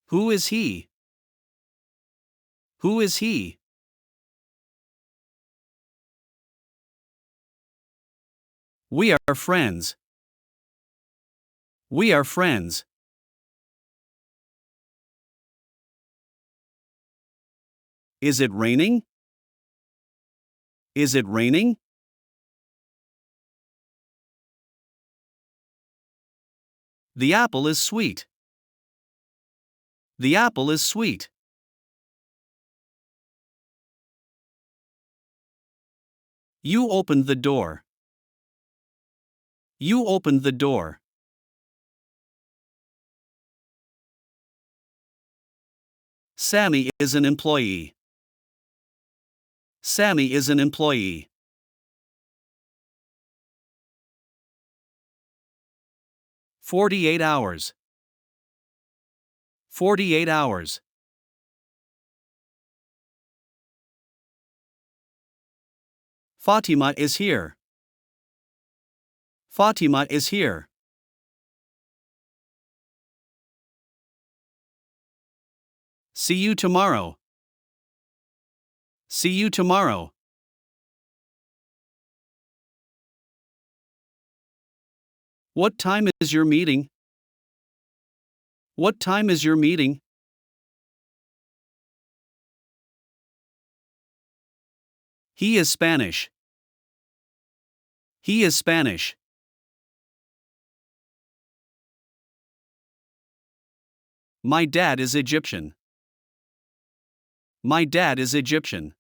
Who is he? Who is he? We are friends. We are friends. Is it raining? Is it raining? The apple is sweet. The apple is sweet. You opened the door. You opened the door. Sammy is an employee. Sammy is an employee. "48 hours. 48 hours. Fatima is here. Fatima is here. See you tomorrow. See you tomorrow. What time is your meeting? What time is your meeting? He is Spanish. He is Spanish. My dad is Egyptian. My dad is Egyptian.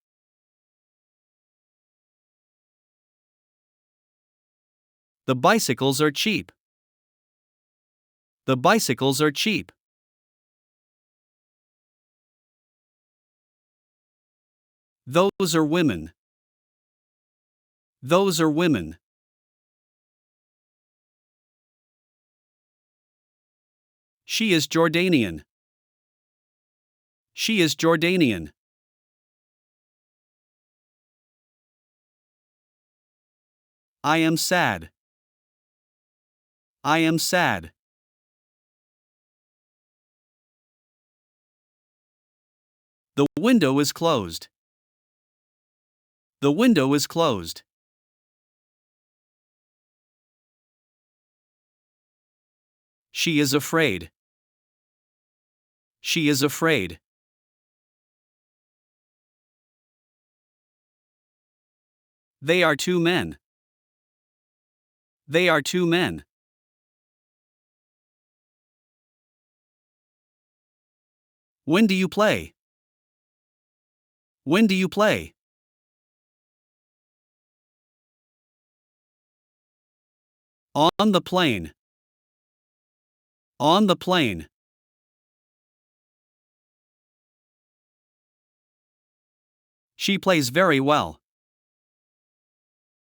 The bicycles are cheap. The bicycles are cheap. Those are women. Those are women. She is Jordanian. She is Jordanian. I am sad. I am sad. The window is closed. The window is closed. She is afraid. She is afraid. They are two men. They are two men. When do you play? When do you play? On the plane. On the plane. She plays very well.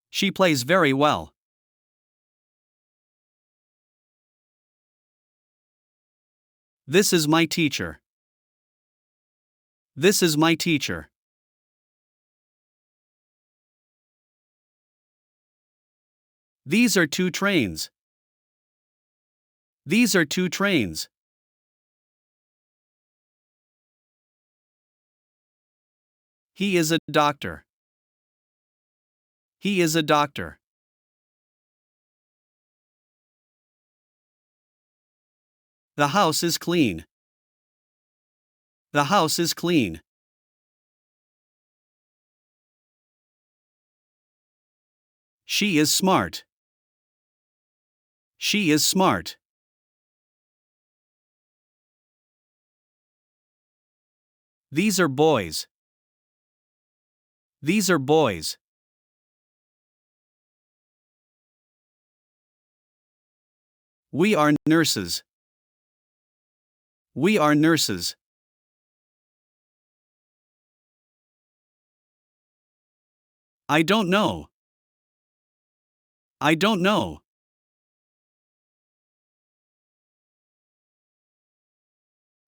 She plays very well. This is my teacher. This is my teacher. These are two trains. These are two trains. He is a doctor. He is a doctor. The house is clean. The house is clean. She is smart. She is smart. These are boys. These are boys. We are nurses. We are nurses. I don't know. I don't know.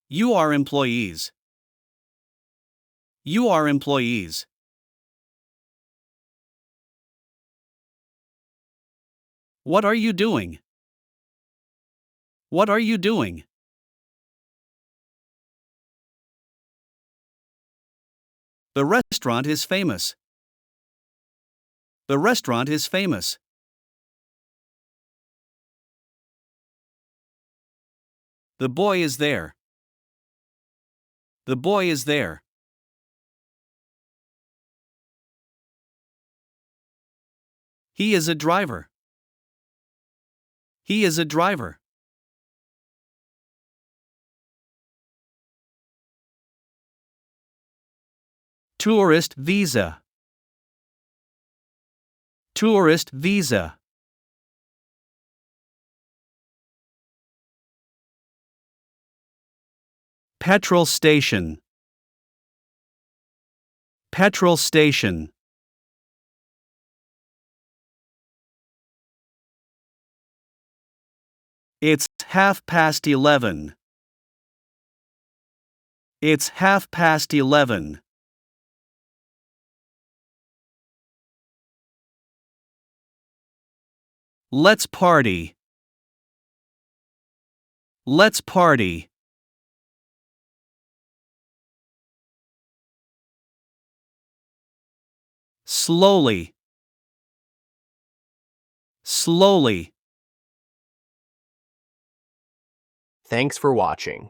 You are employees. You are employees. What are you doing? What are you doing? The restaurant is famous. The restaurant is famous. The boy is there. The boy is there. He is a driver. He is a driver. Tourist visa. Tourist visa. Petrol station. Petrol station. It's 11:30. It's 11:30. Let's party. Let's party. Slowly. Slowly. Thanks for watching.